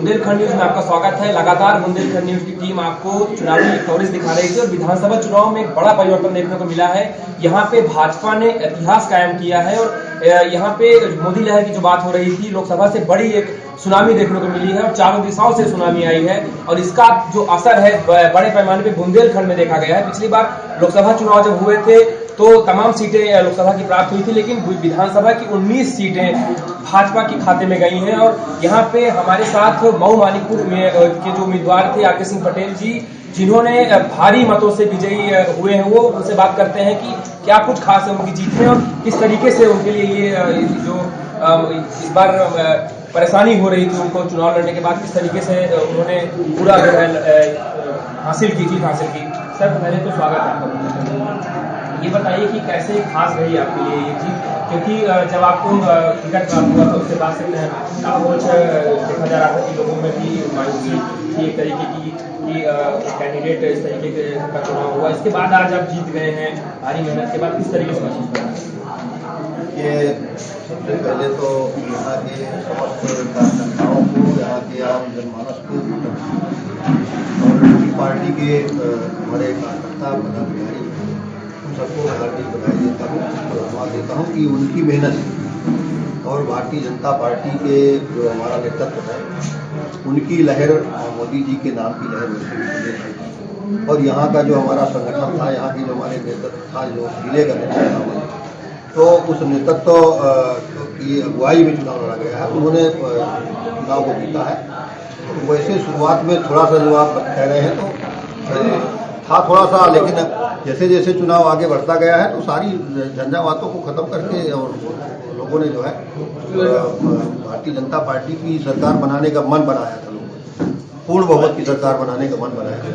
Bundelkhand news में आपका स्वागत है। लगातार बुंदेलखंड न्यूज की टीम आपको चुनावी कवरेज दिखा रही थी और विधानसभा चुनाव में एक बड़ा परिवर्तन देखने को मिला है। यहाँ पे भाजपा ने इतिहास कायम किया है और यहाँ पे मोदी लहर की जो बात हो रही थी, लोकसभा से बड़ी एक सुनामी देखने को मिली है और चारों दिशाओं से सुनामी आई है और इसका जो असर है बड़े पैमाने पे बुंदेलखंड में देखा गया है। पिछली बार लोकसभा चुनाव जब हुए थे तो तमाम सीटें लोकसभा की प्राप्त हुई थी, लेकिन विधानसभा की 19 सीटें भाजपा के खाते में गई हैं। और यहाँ पे हमारे साथ मऊ मानिकपुर में के जो उम्मीदवार थे आर के सिंह पटेल जी, जिन्होंने भारी मतों से विजयी हुए हैं, वो उनसे बात करते हैं कि क्या कुछ खास है उनकी जीत में और किस तरीके से उनके लिए ये जो इस बार परेशानी हो रही थी उनको चुनाव लड़ने के बाद, किस तरीके से उन्होंने पूरा जो है जीत हासिल की। सर पहले तो स्वागत है आपका। ये बताइए कि कैसे खास रही आपके लिए ये जीत, क्योंकि जब आपको टिकट प्राप्त हुआ तो उसके बाद से कुछ देखा जा रहा था कि लोगों में भी मायूसी थी एक तरीके की कि कैंडिडेट इस तरीके का चुनाव हुआ। इसके बाद आज आप जीत गए हैं भारी मेहनत के बाद, किस तरीके से महसूस कर रहे हैं? ये सबसे पहले तो यहाँ के समस्त कार्यकर्ताओं को, यहाँ के आम जनमानस को और पार्टी के हमारे कार्यकर्ता पदाधिकारी सबको हार्दिक बधाई देता हूँ और धन्यवाद देता हूँ कि उनकी मेहनत और भारतीय जनता पार्टी के जो हमारा नेतृत्व है उनकी लहर, मोदी जी के नाम की लहर और यहाँ का जो हमारा संगठन था, यहाँ की जो हमारे नेतृत्व था, जो जिले का नेतृत्व, तो उस नेतृत्व की अगुवाई में चुनाव लड़ा गया है, उन्होंने चुनाव को जीता है। तो वैसे शुरुआत में थोड़ा सा जो आप कह रहे हैं तो था थोड़ा सा, लेकिन जैसे जैसे चुनाव आगे बढ़ता गया है तो सारी झंझावातों को खत्म करके और लोगों ने जो है भारतीय जनता पार्टी की सरकार बनाने का मन बनाया था, लोगों पूर्ण बहुमत की सरकार बनाने का मन बनाया था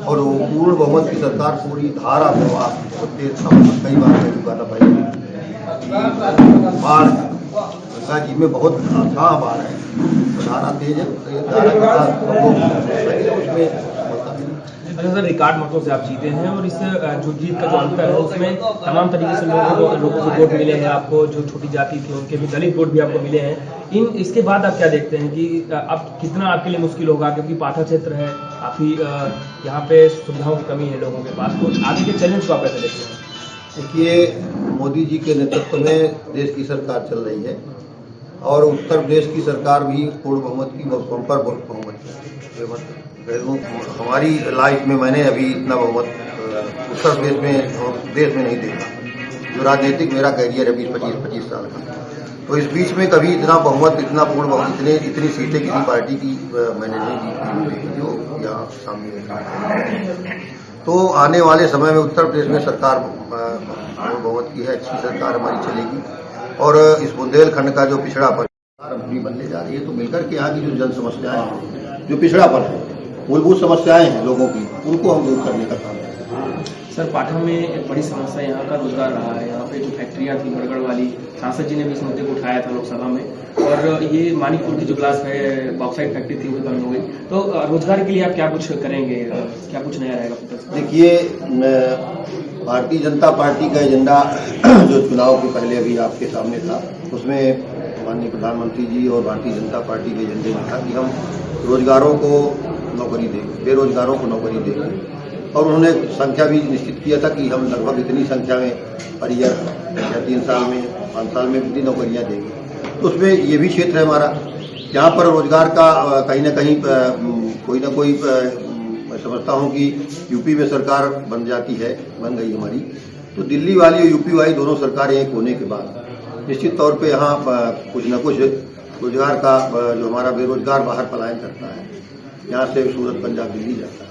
और वो पूर्ण बहुमत की सरकार पूरी धारा प्रवाह कई बार कह चुका था पहले। बाढ़ गंगा जी में बहुत अथाह बाढ़ है, धारा तेज है, अच्छा सर, रिकॉर्ड मतों से आप जीते हैं और इस जो जीत का जो अंतर है उसमें तमाम तरीके से लोगों को वोट मिले हैं। आपको जो छोटी जाति थी उनके भी दलित वोट भी आपको मिले हैं। इसके बाद आप क्या देखते हैं कि अब कितना आपके लिए मुश्किल होगा, क्योंकि पाठा क्षेत्र है काफी, यहाँ पे सुविधाओं की कमी है लोगों के पास, तो आगे के चैलेंज को आप कैसे देखते हैं? देखिए, मोदी जी के नेतृत्व में देश की सरकार चल रही है और उत्तर प्रदेश की सरकार भी पूर्ण बहुमत की, बम्पर बहुमत हमारी लाइफ में मैंने अभी इतना बहुमत उत्तर प्रदेश में देश में नहीं देखा। जो राजनीतिक मेरा कैरियर है 20-25 साल का, तो इस बीच में कभी इतना बहुमत, इतना पूर्ण बहुमत, इतनी सीटें किसी पार्टी की मैंने नहीं जीती जो यहाँ सामने। तो आने वाले समय में उत्तर प्रदेश में सरकार बहुमत की है, अच्छी सरकार हमारी चलेगी और इस बुंदेलखंड का जो पिछड़ापन अपनी बनने जा रही है, तो मिलकर के यहाँ की जो जन समस्याएं हैं, जो पिछड़ापन है, मूलभूत समस्याएं हैं लोगों की, उनको हम दूर करने का काम करते हैं। सर, पाठा में एक बड़ी समस्या यहाँ का रोजगार रहा है। यहाँ पे जो फैक्ट्रियाँ थी गड़गड़ वाली, सांसद जी ने भी इस मुद्दे को उठाया था लोकसभा में, और ये मानिकपुर की जो ग्लास बॉक्साइट फैक्ट्री थी वो बंद हो गई। तो रोजगार के लिए आप क्या कुछ करेंगे, क्या कुछ नया रहेगा? देखिए, भारतीय जनता पार्टी का एजेंडा जो चुनाव के पहले अभी आपके सामने था, उसमें माननीय प्रधानमंत्री जी और भारतीय जनता पार्टी के एजेंडे में था कि हम रोजगारों को नौकरी देंगे, बेरोजगारों को नौकरी देंगे और उन्होंने संख्या भी निश्चित किया था कि हम लगभग इतनी संख्या में पर ईयर या 3 साल में 5 साल में कितनी नौकरियां देंगे। तो उसमें ये भी क्षेत्र है हमारा, जहाँ पर रोजगार का कहीं ना कहीं कोई ना कोई, मैं समझता हूँ कि यूपी में सरकार बन गई हमारी, तो दिल्ली वाली और यूपी वाली दोनों सरकारें एक होने के बाद निश्चित तौर पे यहाँ कुछ न कुछ रोजगार का, जो हमारा बेरोजगार बाहर पलायन करता है, यहाँ से सूरत, पंजाब, दिल्ली जाता है,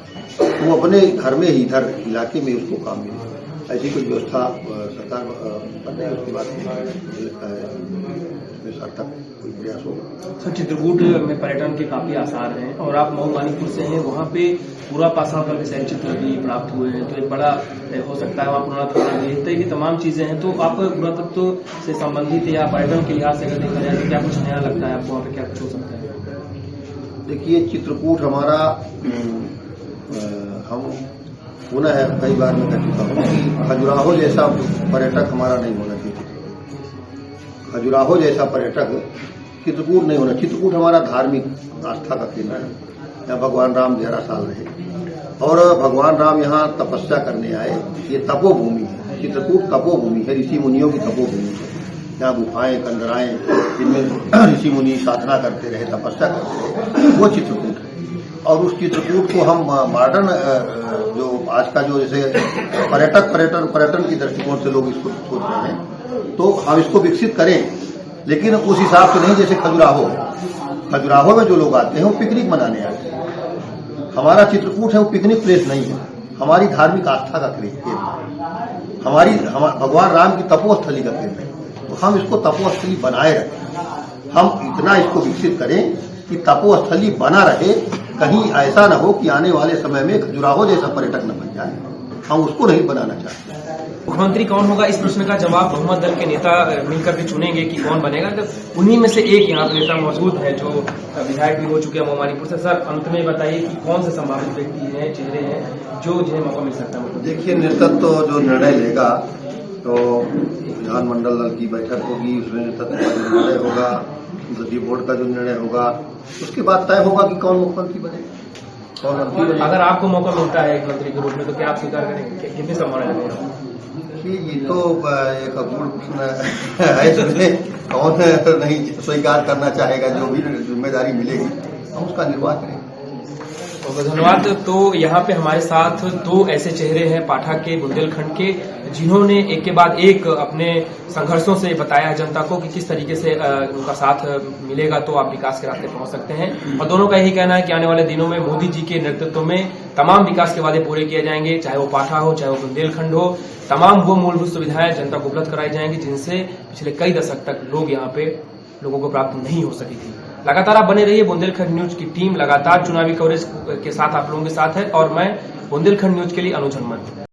वो अपने घर में ही, इधर इलाके में उसको काम मिले, ऐसी कोई व्यवस्था सरकार बन रही है। उसके बाद मुझे लगता है सार्थक कोई प्रयास होगा। सर, चित्रकूट में पर्यटन के काफी आसार हैं और आप मऊ मानिकपुर से हैं, वहाँ पे पूरा पासा करके सैन्य चित्र भी प्राप्त हुए हैं, तो एक बड़ा हो सकता है वहाँ पुरातत्व इस तरह की तमाम चीजें हैं। तो आप पुरातत्व से संबंधित या पर्यटन के लिहाज से अगर देखा जाए तो क्या कुछ नया लगता है आपको, वहाँ पे क्या कुछ हो सकता है? देखिए, चित्रकूट हमारा, हम पुनः कई बार मैं कह चुका हूँ कि खजुराहो जैसा पर्यटक हमारा नहीं होना चाहिए। खजुराहो जैसा पर्यटक चित्रकूट नहीं होना। चित्रकूट हमारा धार्मिक आस्था का केंद्र है। यहाँ भगवान राम 11 साल रहे और भगवान राम यहाँ तपस्या करने आए। ये तपोभूमि है, चित्रकूट तपोभूमि है, ऋषि मुनियों की तपोभूमि है। यहाँ गुफाएं, कंदराएं, जिनमें ऋषि मुनि साधना करते रहे, तपस्या करते रहे, वो चित्रकूट है। और उस चित्रकूट को हम मॉडर्न जो आज का जो जैसे पर्यटन की दृष्टिकोण से लोग इसको सोच रहे हैं, तो हम इसको विकसित करें, लेकिन उस हिसाब से नहीं जैसे खजुराहो में जो लोग आते हैं वो पिकनिक मनाने आते हैं। हमारा चित्रकूट है वो पिकनिक प्लेस नहीं है, हमारी धार्मिक आस्था का केंद्र है, हमारी भगवान राम की तपोस्थली का केंद्र है। तो हम इसको तपोस्थली बनाए रखें, हम इतना इसको विकसित करें कि तपोस्थली बना रहे, कहीं ऐसा न हो कि आने वाले समय में खजुराहो जैसा पर्यटक न बन जाए। हम उसको नहीं बनाना चाहते। मुख्यमंत्री कौन होगा, इस प्रश्न का जवाब बहुमत दल के नेता मिलकर के चुनेंगे कि कौन बनेगा। तो उन्हीं में से एक यहाँ पे नेता मौजूद है जो विधायक भी हो चुके हैं मोमानीपुर से। सर, अंत में बताइए कि कौन से संभावित व्यक्ति हैं, चेहरे हैं जो जिन्हें मौका मिल सकता है। देखिए, नेतृत्व तो जो निर्णय लेगा तो विधानमंडल दल की बैठक होगी, उसमें नेतृत्व का जो निर्णय होगा, संसदीय बोर्ड का जो निर्णय होगा, उसके बाद तय होगा कि कौन मुख्यमंत्री बनेगा, कौन मंत्री बनेगा। अगर आपको मौका मिलता है एक मंत्री के रूप में तो क्या आप स्वीकार करेंगे, कितनी संभावना लगेगा? ये तो एक अपूर्ण प्रश्न है, इसमें कौन नहीं स्वीकार करना चाहेगा। जो भी जिम्मेदारी मिलेगी हम उसका निर्वाह करेंगे। तो धन्यवाद। तो यहाँ पे हमारे साथ दो ऐसे चेहरे हैं पाठा के, बुंदेलखंड के, जिन्होंने एक के बाद एक अपने संघर्षों से बताया जनता को कि किस तरीके से उनका साथ मिलेगा तो आप विकास के रास्ते पहुंच सकते हैं। और दोनों का यही कहना है कि आने वाले दिनों में मोदी जी के नेतृत्व में तमाम विकास के वादे पूरे किए जाएंगे, चाहे वो पाठा हो, चाहे वो बुंदेलखंड हो। तमाम वो मूलभूत सुविधाएं जनता को उपलब्ध कराई जाएंगी जिनसे पिछले कई दशक तक लोगों को प्राप्त नहीं हो सकी थी। लगातार आप बने रहिए। बुंदेलखंड न्यूज की टीम लगातार चुनावी कवरेज के साथ आप लोगों के साथ है और मैं बुंदेलखंड न्यूज के लिए अनुज हनुमान।